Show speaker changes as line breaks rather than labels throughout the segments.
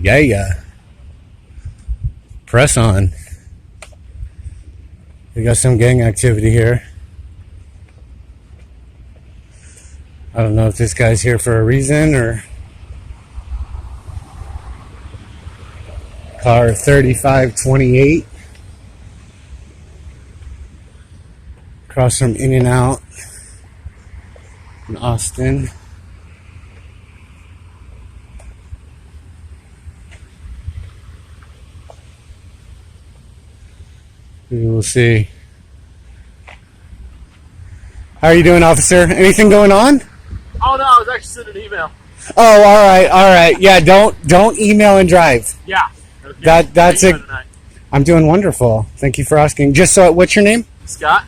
Yeah, yeah. Press on. We got some gang activity here. I don't know if this guy's here for a reason or... Car 3528. Across from In-N-Out in Austin. We will see. How are you doing, officer? Anything going on?
Oh no, I was actually sending an email.
Oh, all right. Yeah, don't email and drive.
Yeah. Okay.
That's it. I'm doing wonderful. Thank you for asking. Just so, what's your name?
Scott.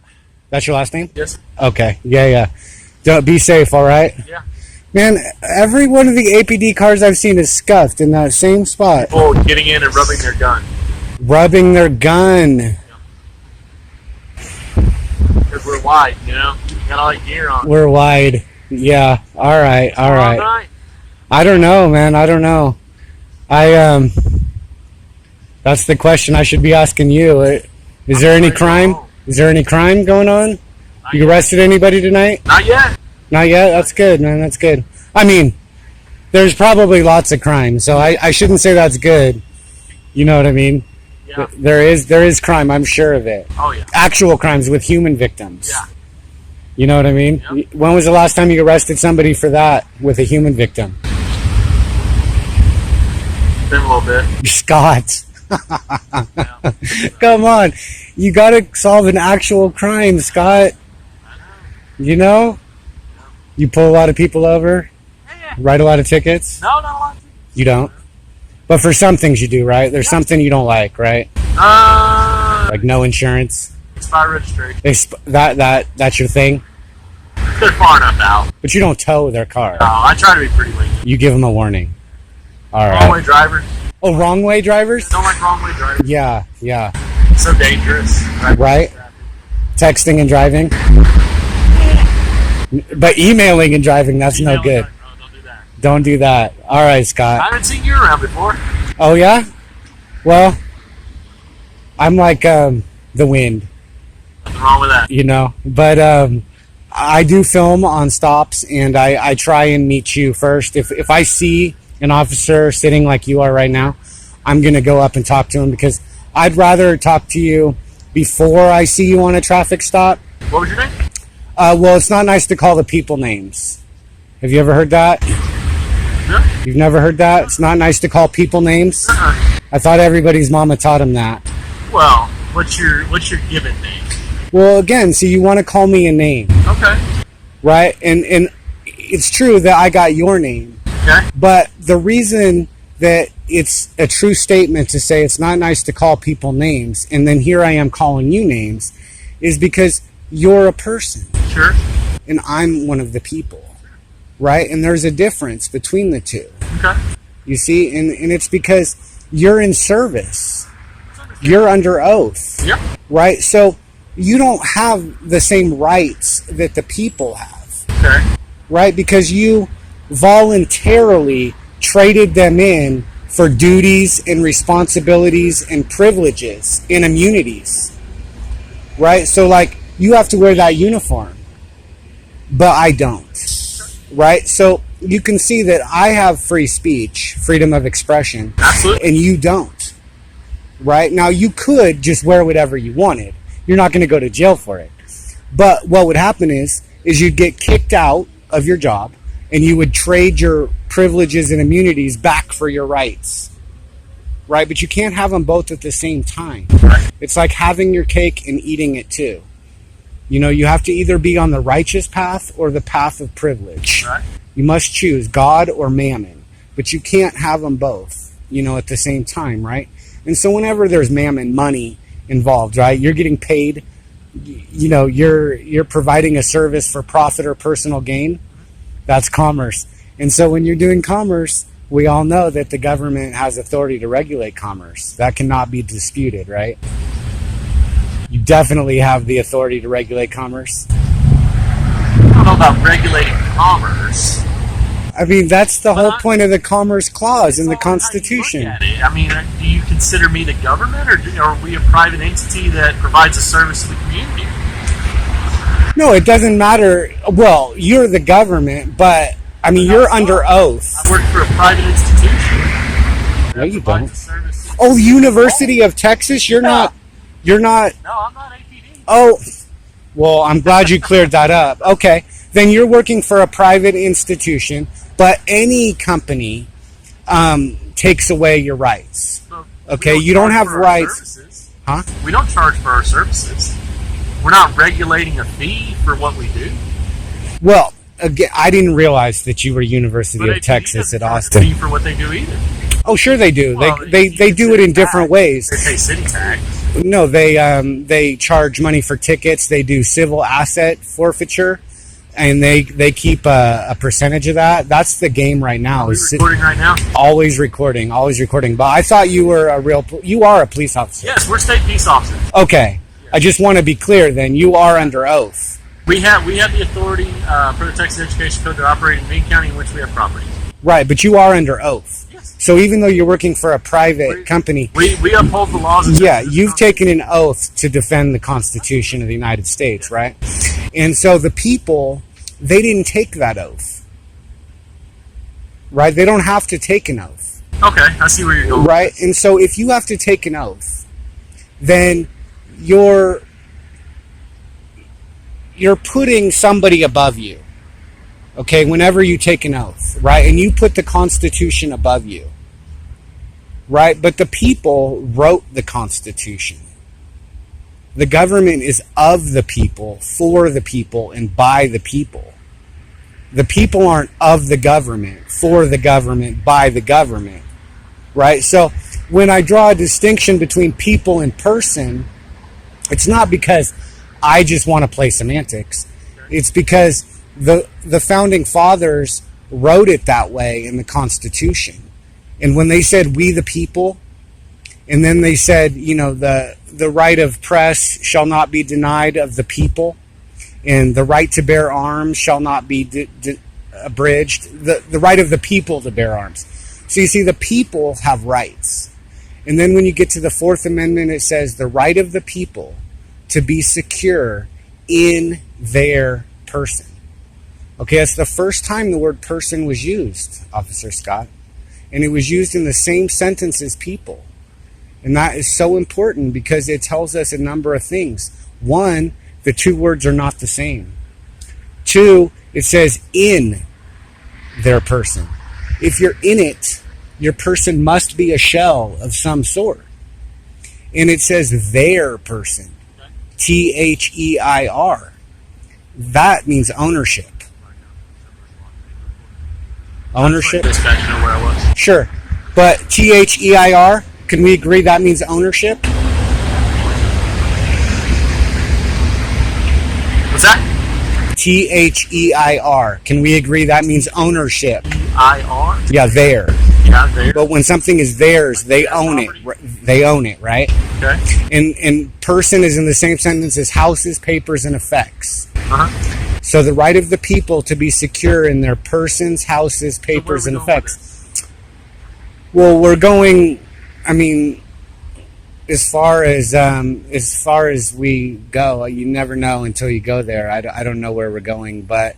That's your last name?
Yes.
Okay. Yeah. Don't be safe. All right.
Yeah.
Man, every one of the APD cars I've seen is scuffed in that same spot.
People getting in and rubbing their gun.
Rubbing their gun.
Because we're wide, you know. We got all that gear on.
We're wide. Yeah. All right. I don't know, man. I don't know. That's the question I should be asking you. Is there any crime? Is there any crime going on? You arrested anybody tonight?
Not yet.
Not yet? That's good, man. That's good. I mean, there's probably lots of crime, so I shouldn't say that's good. You know what I mean?
Yeah.
There is crime, I'm sure of it.
Oh, yeah.
Actual crimes with human victims.
Yeah.
You know what I mean?
Yep.
When was the last time you arrested somebody for that with a human victim?
Been a little bit.
Scott.
Yeah.
Come on. You got to solve an actual crime, Scott.
I know.
You know? You pull a lot of people over?
Yeah.
Write a lot of tickets?
No, not a lot.
You don't? But for some things you do, right? There's something you don't like, right? Like no insurance.
Expired registration.
That's your thing?
They're far enough out.
But you don't tow their car.
No, I try to be pretty lenient.
You give them a warning. All right.
Wrong way drivers.
Oh, wrong way drivers?
Don't like wrong way drivers.
Yeah.
It's so dangerous.
Right? Texting and driving? But emailing and driving, that's no good.
No, don't do that.
Don't do that. All right, Scott.
I haven't seen you around before.
Oh, yeah? Well, I'm like the wind.
Nothing wrong with that.
You know? But I do film on stops, and I try and meet you first. If I see an officer sitting like you are right now, I'm going to go up and talk to him because I'd rather talk to you before I see you on a traffic stop.
What was your name?
Well, it's not nice to call the people names. Have you ever heard that?
No.
You've never heard that? It's not nice to call people names? I thought everybody's mama taught him that.
Well, what's your given name?
Well, again, see, you want to call me a name.
Okay.
Right? And it's true that I got your name.
Okay.
But the reason that it's a true statement to say it's not nice to call people names, and then here I am calling you names, is because you're a person.
Sure.
And I'm one of the people. Right? And there's a difference between the two.
Okay.
You see? And it's because you're in service. You're under oath.
Yep.
Right? So you don't have the same rights that the people have.
Okay.
Right? Because you voluntarily traded them in for duties and responsibilities and privileges and immunities. Right? So like you have to wear that uniform, but I don't. Right? So you can see that I have free speech, freedom of expression.
Absolutely.
And you don't. Right? Now you could just wear whatever you wanted. You're not going to go to jail for it. But what would happen is you'd get kicked out of your job and you would trade your privileges and immunities back for your rights. Right? But you can't have them both at the same time.
Right.
It's like having your cake and eating it too. You know, you have to either be on the righteous path or the path of privilege.
Right.
You must choose God or mammon. But you can't have them both, you know, at the same time, right? And so whenever there's mammon, money involved, right? You're getting paid, you know, you're providing a service for profit or personal gain. That's commerce. And so when you're doing commerce, we all know that the government has authority to regulate commerce. That cannot be disputed, right? You definitely have the authority to regulate commerce.
I don't know about regulating commerce.
I mean, that's the whole
I-
point of the Commerce Clause in the
It's all how you
Constitution.
look at it. I mean, do you consider me the government, or are we a private entity that provides a service to the community?
No, it doesn't matter. Well, you're the government, but I mean, you're under oath.
I work for a private institution.
No, you
provides
don't.
a service to-
Oh, University of Texas. You're not. You're not.
No, I'm not APD.
Oh, well, I'm glad you cleared that up. Okay, then you're working for a private institution, but any company takes away your rights.
So
Okay,
we
you don't
charge
have
for our
rights.
services.
Huh?
We don't charge for our services. We're not regulating a fee for what we do.
Well, again, I didn't realize that you were University
But
of
APD
Texas
doesn't
at
charge a
Austin.
fee for what they do either.
Oh, sure they do.
Well,
they
you
do it in
city
different
tax.
ways.
They pay city tax.
No, they charge money for tickets. They do civil asset forfeiture, and they keep a percentage of that. That's the game right now.
Are we
is
recording right now?
always recording, always recording. But I thought you were you are a police officer.
Yes, we're state peace officers.
Okay, I just want to be clear. Then you are under oath,
We have the authority for the Texas Education Code to operate in Meade County in which we have property.
right? But you are under oath.
Yes.
So even though you're working for a private company,
We uphold the laws. And
yeah,
of this
you've
country.
taken an oath to defend the Constitution of the United States, right? And so the people, they didn't take that oath, right? They don't have to take an oath,
Okay, I see where you're going.
right? And so if you have to take an oath, then you're putting somebody above you, okay? Whenever you take an oath, right? And you put the Constitution above you, right? But the people wrote the Constitution. The government is of the people, for the people, and by the people. The people aren't of the government, for the government, by the government, right? So when I draw a distinction between people and person, it's not because I just want to play semantics. It's because the founding fathers wrote it that way in the Constitution. And when they said we the people, and then they said, you know, the right of press shall not be denied of the people, and the right to bear arms shall not be abridged. The right of the people to bear arms. So you see, the people have rights. And then when you get to the Fourth Amendment, it says the right of the people to be secure in their person. Okay, that's the first time the word person was used, Officer Scott. And it was used in the same sentence as people. And that is so important because it tells us a number of things. One, the two words are not the same. Two, it says in their person. If you're in it, your person must be a shell of some sort. And it says their person. Their. That means ownership. Ownership?
Dispatch, you know where I was.
Sure. But their, can we agree that means ownership?
What's that?
Their. Can we agree that means ownership?
IR?
Yeah, their.
Yeah, there.
But when something is theirs, they own it. They own it, right?
Okay.
And person is in the same sentence as houses, papers, and effects.
Uh-huh.
So the right of the people to be secure in their persons, houses, papers,
So where
and
are we going with
effects. Well, we're going. I mean, as far as we go, you never know until you go there. I don't know where we're going, but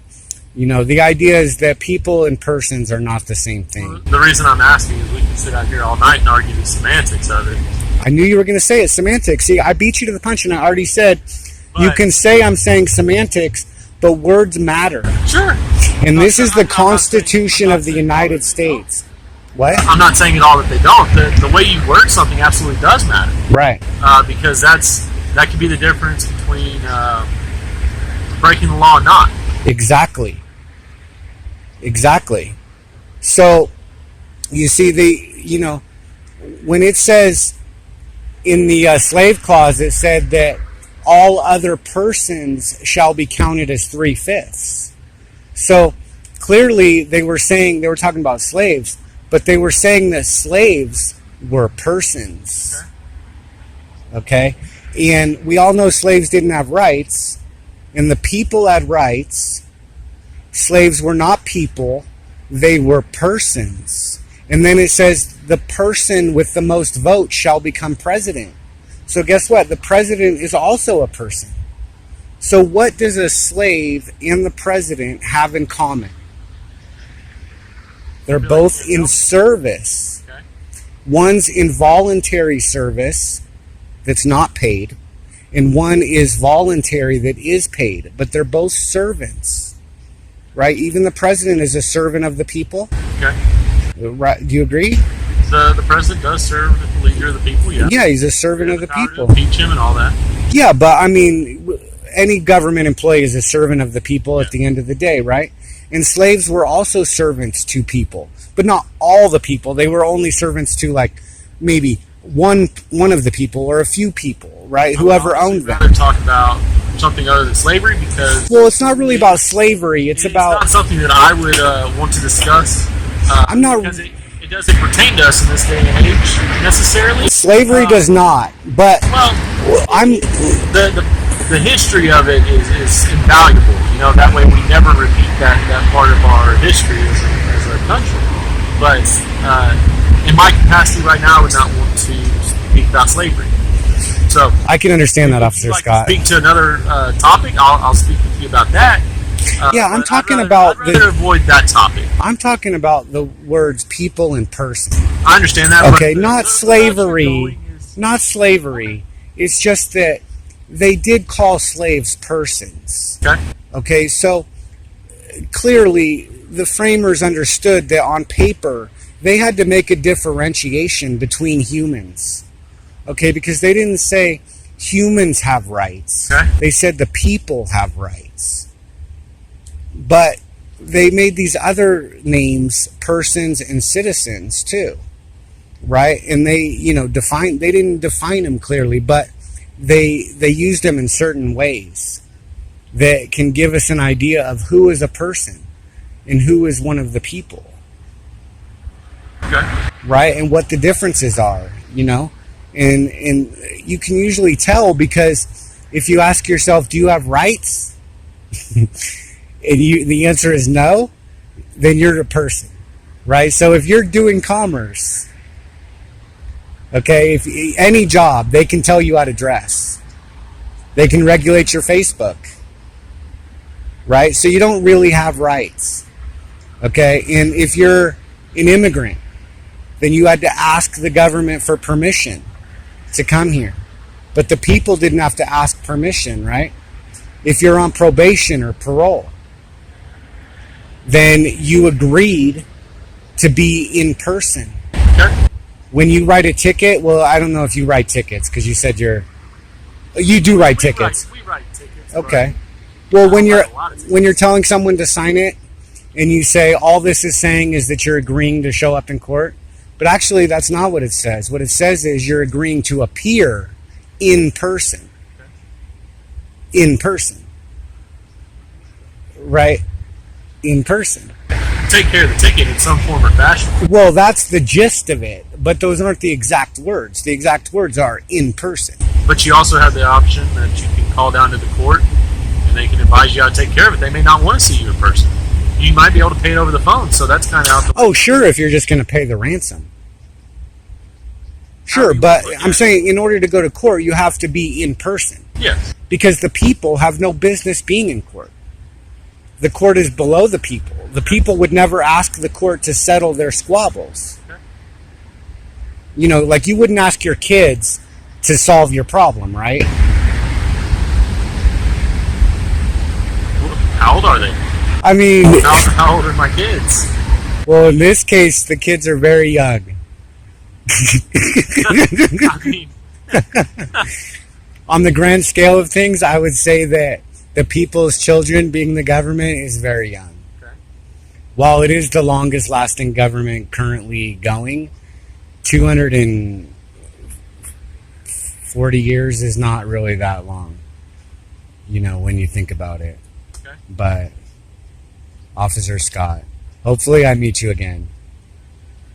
you know, the idea is that people and persons are not the same thing.
The reason I'm asking is we can sit out here all night and argue the semantics of it.
I knew you were going to say it, semantics. See, I beat you to the punch, and I already said you
But-
can say I'm saying semantics, but words matter.
Sure.
And this is the
I'm not
Constitution
saying-
of the United States. What?
I'm not saying at all that they don't. The way you word something absolutely does matter.
Right.
Because that could be the difference between breaking the law and not.
Exactly. So, you see, when it says in the slave clause, it said that all other persons shall be counted as 3/5. So, clearly they were talking about slaves, but they were saying that slaves were persons. Okay? And we all know slaves didn't have rights, and the people had rights. Slaves were not people. they were persons. And then it says the person with the most votes shall become president. So guess what? The president is also a person. So what does a slave and the president have in common? They're both in service.
Okay.
One's involuntary service that's not paid, and one is voluntary that is paid, but they're both servants, right? Even the president is a servant of the people.
Okay.
Right? Do you agree?
The president does serve the leader of the people, yeah.
Yeah, he's a servant of the
Power to
people.
impeach him and all that.
Yeah, but I mean, any government employee is a servant of the people at the end of the day, right? And slaves were also servants to people, but not all the people. They were only servants to like maybe one of the people or a few people, right? Whoever owned them.
I'd rather talk about something other than slavery because
Well, it's not really about slavery. It's about
not something that I would want to discuss.
I'm not-
because it doesn't pertain to us in this day and age necessarily.
slavery does not, but
Well,
I'm
the history of it is invaluable. You know, that way we never repeat that part of our history as a country. But in my capacity right now, I would not want to speak about slavery. So
I can understand that,
if
Officer
you'd like
Scott.
to speak to another topic, I'll speak with you about that.
Yeah, I'm
but
talking
I'd
about
rather, I'd rather avoid that topic.
I'm talking about the words people and person.
I understand that.
Okay,
but
not
the
slavery.
direction you're going is-
Not slavery. It's just that they did call slaves persons.
Okay.
Okay, so clearly the framers understood that on paper they had to make a differentiation between humans. Okay, because they didn't say humans have rights.
Okay.
They said the people have rights. But they made these other names persons and citizens too. Right? And they, they didn't define them clearly, but they used them in certain ways that can give us an idea of who is a person and who is one of the people,
Okay.
right? And what the differences are, and you can usually tell because if you ask yourself, do you have rights? And the answer is no, then you're a person, right? So if you're doing commerce, okay, if any job, they can tell you how to dress. They can regulate your Facebook. Right? So you don't really have rights. Okay? And if you're an immigrant, then you had to ask the government for permission to come here. But the people didn't have to ask permission, right? If you're on probation or parole, then you agreed to be in person.
Okay.
When you write a ticket, well, I don't know if you write tickets because you said you do write tickets.
We write tickets.
Okay. Well, when
I
you're
write a lot of tickets.
when you're telling someone to sign it, and you say all this is saying is that you're agreeing to show up in court, but actually that's not what it says. What it says is you're agreeing to appear in person. In person. Right? In person.
Take care of the ticket in some form or fashion.
Well, that's the gist of it, but those aren't the exact words. The exact words are in person.
But you also have the option that you can call down to the court and they can advise you how to take care of it. They may not want to see you in person. You might be able to pay it over the phone, so that's kind of out the
Oh, sure, if you're just going to pay the ransom. Sure, but I'm saying in order to go to court, you have to be in person.
Yes.
Because the people have no business being in court. The court is below the people. The people would never ask the court to settle their squabbles.
Okay.
Like you wouldn't ask your kids to solve your problem, right?
How old are they?
I mean,
How old are my kids?
well, in this case, the kids are very young.
I mean,
On the grand scale of things, I would say that the people's children being the government is very young.
okay.
While it is the longest lasting government currently going, 240 years is not really that long, when you think about it.
Okay.
But, Officer Scott, hopefully I meet you again.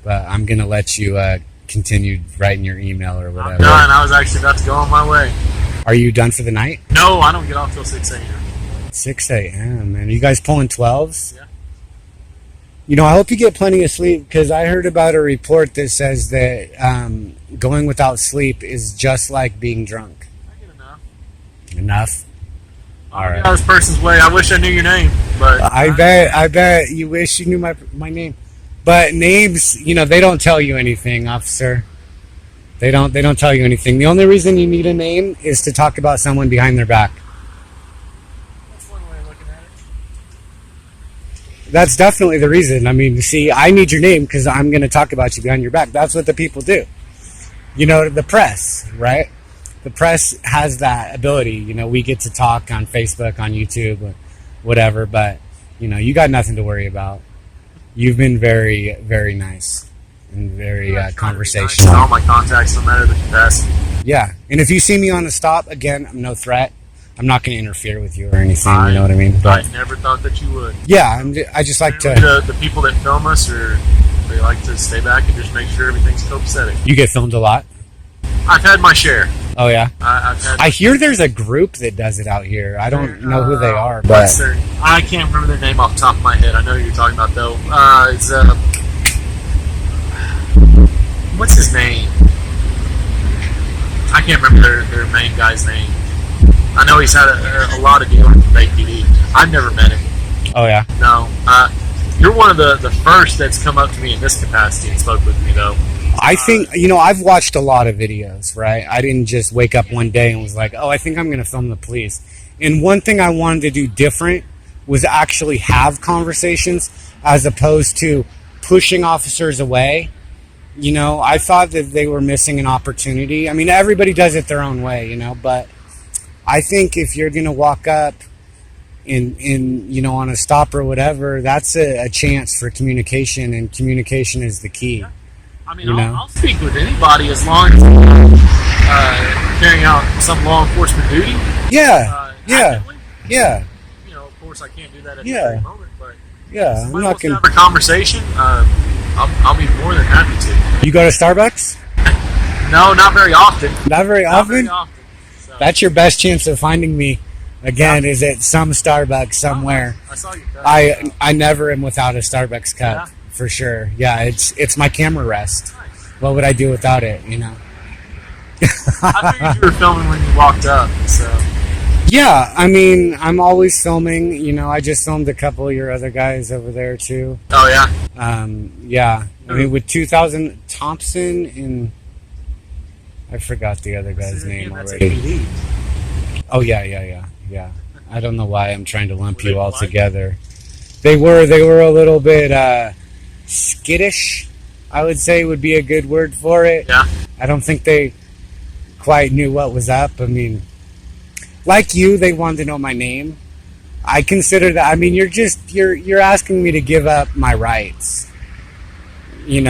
But I'm going to let you continue writing your email or
I'm
whatever.
done. I was actually about to go on my way.
Are you done for the night?
No, I don't get off till 6 a.m.
6 a.m. And are you guys pulling 12s?
Yeah.
I hope you get plenty of sleep, because I heard about a report that says that going without sleep is just like being drunk.
I get enough.
Enough? All right.
This person's way. I wish I knew your name, but
I bet you wish you knew my name. But names, they don't tell you anything, officer. They don't tell you anything. The only reason you need a name is to talk about someone behind their back.
That's one way of looking at it.
That's definitely the reason. I mean, see, I need your name because I'm going to talk about you behind your back. That's what the people do. The press, right? The press has that ability. We get to talk on Facebook, on YouTube, whatever, but, you got nothing to worry about. You've been very, very nice and very conversational.
All my contacts, no matter the capacity.
Yeah, and if you see me on the stop, again, I'm no threat. I'm not going to interfere with you or anything, you know what I mean? But
I never thought that you would.
Yeah, I just like to...
The people that film us, they like to stay back and just make sure everything's copacetic.
You get filmed a lot?
I've had my share.
Oh, yeah?
I
hear there's a group that does it out here. I don't know who they are, but...
I can't remember their name off the top of my head. I know who you're talking about, though. It's... what's his name? I can't remember their main guy's name. I know he's had a lot of dealings with APD. I've never met him.
Oh, yeah?
No. You're one of the first that's come up to me in this capacity and spoke with me, though.
I think, I've watched a lot of videos, right? I didn't just wake up one day and was like, oh, I think I'm going to film the police. And one thing I wanted to do different was actually have conversations as opposed to pushing officers away. I thought that they were missing an opportunity. I mean, everybody does it their own way, but I think if you're going to walk up in on a stop or whatever, that's a chance for communication, and communication is the key.
Yeah. I mean, I'll speak with anybody as long as carrying out some law enforcement duty.
Yeah,
actively.
Yeah.
Of course, I can't do that at the very moment, but
yeah, I'm not
gonna have a conversation. I'll be more than happy to.
You go to Starbucks?
No, not very often.
Not very often.
So.
That's your best chance of finding me. Again, is at some Starbucks somewhere.
I saw you.
I never am without a Starbucks cup. Yeah. For sure. Yeah, it's my camera rest.
Nice.
What would I do without it,
I figured you were filming when you walked up, so.
Yeah, I mean, I'm always filming. I just filmed a couple of your other guys over there, too.
Oh, yeah?
Yeah. I mean, with 2000 Thompson and... I forgot the other guy's name already. Oh, yeah. I don't know why I'm trying to lump you all together. They were a little bit skittish, I would say would be a good word for it.
Yeah.
I don't think they quite knew what was up. I mean, like you, they wanted to know my name. I consider that, I mean, you're asking me to give up my rights.
It's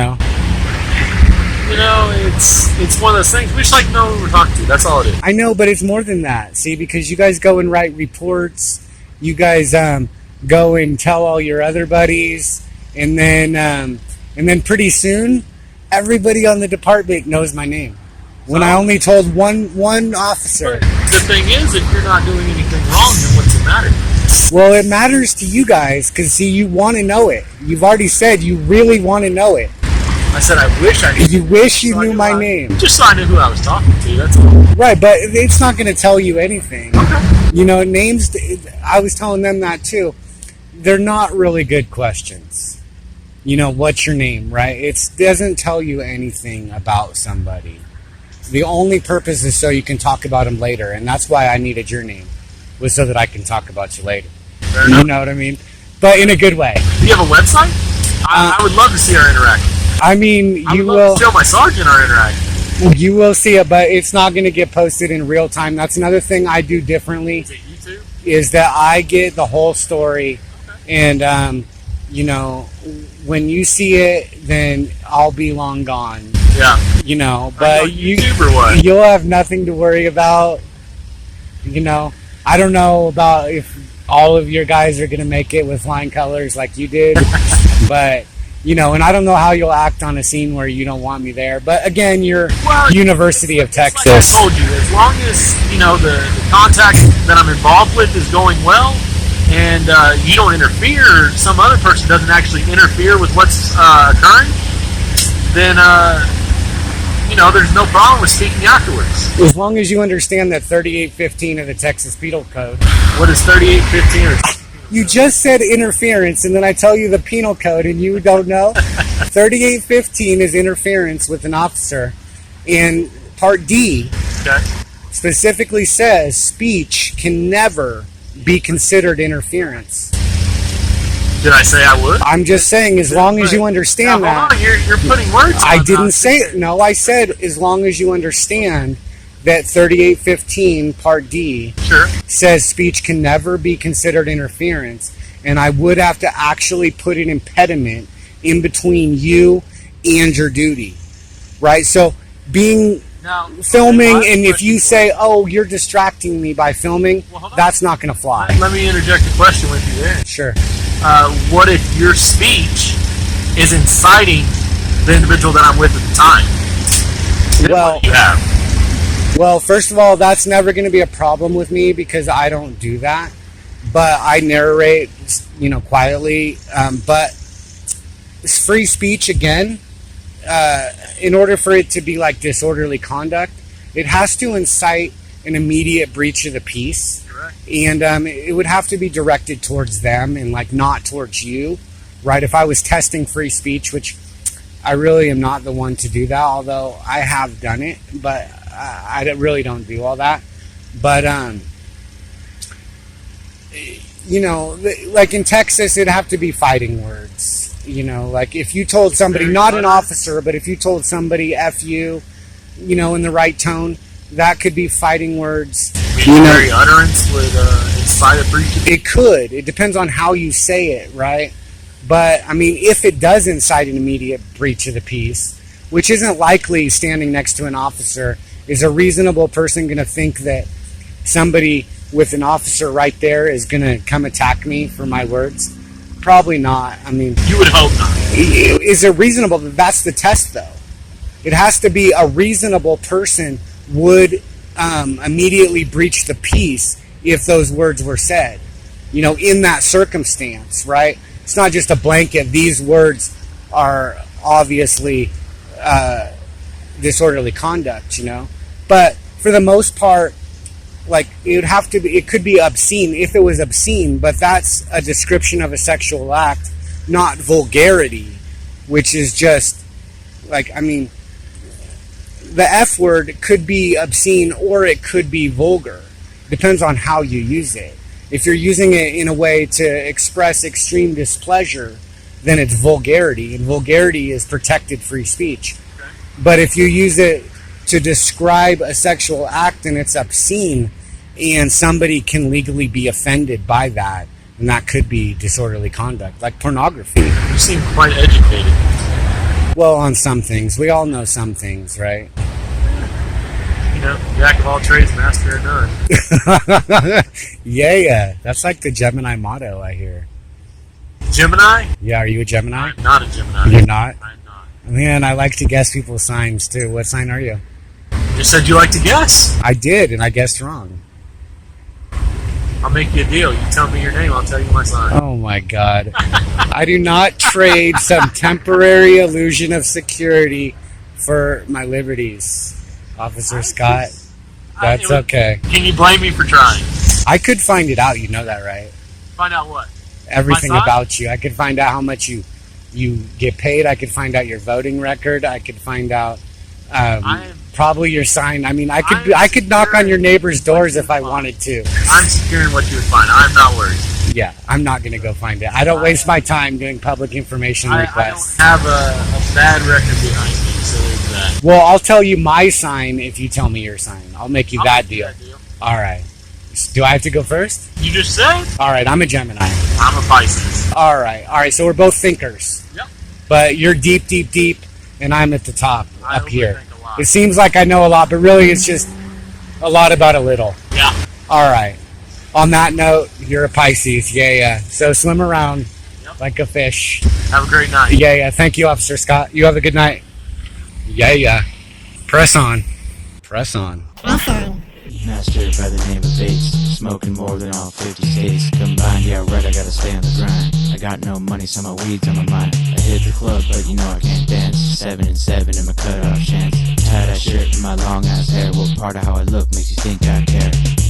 one of those things. We just like to know who we're talking to. That's all it is.
I know, but it's more than that. See, because you guys go and write reports. You guys go and tell all your other buddies, and then pretty soon, everybody on the department knows my name. When I only told one officer.
But the thing is, if you're not doing anything wrong, then what's it matter?
Well, it matters to you guys because, see, you want to know it. You've already said you really want to know it.
I said I wish I knew.
You wish you knew my name.
Just so I knew who I was talking to, that's all.
Right, but it's not going to tell you anything.
Okay.
Names, I was telling them that too. They're not really good questions. What's your name, right? It doesn't tell you anything about somebody. The only purpose is so you can talk about them later, and that's why I needed your name, was so that I can talk about you later.
Fair enough.
You know what I mean? But in a good way.
Do you have a website? I would love to see our interaction.
I mean,
I would love to show my sergeant our interaction.
You will see it, but it's not going to get posted in real time. That's another thing I do differently.
Is it YouTube?
Is that I get the whole story, and when you see it, then I'll be long gone.
Yeah.
But
YouTube or what?
You'll have nothing to worry about. I don't know about if all of your guys are going to make it with flying colors like you did, but. And I don't know how you'll act on a scene where you don't want me there. But again, you're University of Texas.
Like I told you, as long as, the contact that I'm involved with is going well, and you don't interfere, some other person doesn't actually interfere with what's occurring, then there's no problem with speaking afterwards.
As long as you understand that 3815 of the Texas Penal Code.
What is 3815 or?
You just said interference, and then I tell you the penal code, and you don't know? 3815 is interference with an officer, and Part D specifically says speech can never be considered interference.
Did I say I would?
I'm just saying, as long as you understand
now, hold
that.
on, you're putting words.
I didn't say it. No, I said as long as you understand that 3815 Part D says speech can never be considered interference, and I would have to actually put an impediment in between you and your duty, right? So filming, and if you say, oh, you're distracting me by filming, that's not going to fly.
Let me interject a question with you there.
Sure.
What if your speech is inciting the individual that I'm with at the time?
Well,
what do you have?
Well, first of all, that's never going to be a problem with me because I don't do that. But I narrate, quietly. But it's free speech again. In order for it to be like disorderly conduct, it has to incite an immediate breach of the peace.
Correct.
And it would have to be directed towards them and not towards you, right? If I was testing free speech, which I really am not the one to do that, although I have done it, but I really don't do all that. But, like in Texas, it'd have to be fighting words. Like if you told somebody, not an officer, but if you told somebody F you, in the right tone, that could be fighting words.
Very utterance would incite a breach of peace?
It could. It depends on how you say it, right? But, if it does incite an immediate breach of the peace, which isn't likely standing next to an officer, is a reasonable person going to think that somebody with an officer right there is going to come attack me for my words? Probably not.
You would hope not.
Is it reasonable? That's the test, though. It has to be a reasonable person would immediately breach the peace if those words were said, in that circumstance, right? It's not just a blanket. These words are obviously disorderly conduct, but for the most part, it would have to be, it could be obscene if it was obscene, but that's a description of a sexual act, not vulgarity, which is just the F word could be obscene or it could be vulgar. Depends on how you use it. If you're using it in a way to express extreme displeasure, then it's vulgarity, and vulgarity is protected free speech.
Okay.
But if you use it to describe a sexual act and it's obscene, and somebody can legally be offended by that, and that could be disorderly conduct, like pornography.
You seem quite educated.
Well, on some things. We all know some things, right?
Jack of all trades, master of none.
Yeah. That's like the Gemini motto, I hear.
Gemini?
Yeah, are you a Gemini?
I'm not a Gemini.
You're not?
I'm not.
Man, I like to guess people's signs, too. What sign are you?
You just said you like to guess.
I did, and I guessed wrong.
I'll make you a deal. You tell me your name, I'll tell you my sign.
Oh, my God. I do not trade some temporary illusion of security for my liberties, Officer Scott. That's okay.
Can you blame me for trying?
I could find it out. You know that, right?
Find out what?
Everything
My sign?
about you. I could find out how much you get paid. I could find out your voting record. I could find out probably your sign. I could knock on your neighbor's doors if I wanted to.
I'm securing what you would find. I'm not worried.
Yeah, I'm not going to go find it. I don't waste my time doing public information requests.
I don't have a bad record behind me, so there's that.
Well, I'll tell you my sign if you tell me your sign. I'll make you that deal. All right. Do I have to go first?
You just said?
All right, I'm a Gemini.
I'm a Pisces.
All right, so we're both thinkers.
Yep.
But you're deep, and I'm at the top,
I
up here.
think a lot.
It seems like I know a lot, but really it's just a lot about a little.
Yeah.
All right. On that note, you're a Pisces. Yeah. So swim around like a fish.
Have a great night.
Yeah. Thank you, Officer Scott. You have a good night. Yeah. Press on. Press on.
Press on. Master by the name of Bates, smoking more than all 50 states combined. Yeah, right, I gotta stay on the grind. I got no money, so my weed's on my mind. I hit the club, but you know I can't dance. 7 and 7 in my cutoff chance. Tie that shirt in my long ass hair. What part of how I look makes you think I care?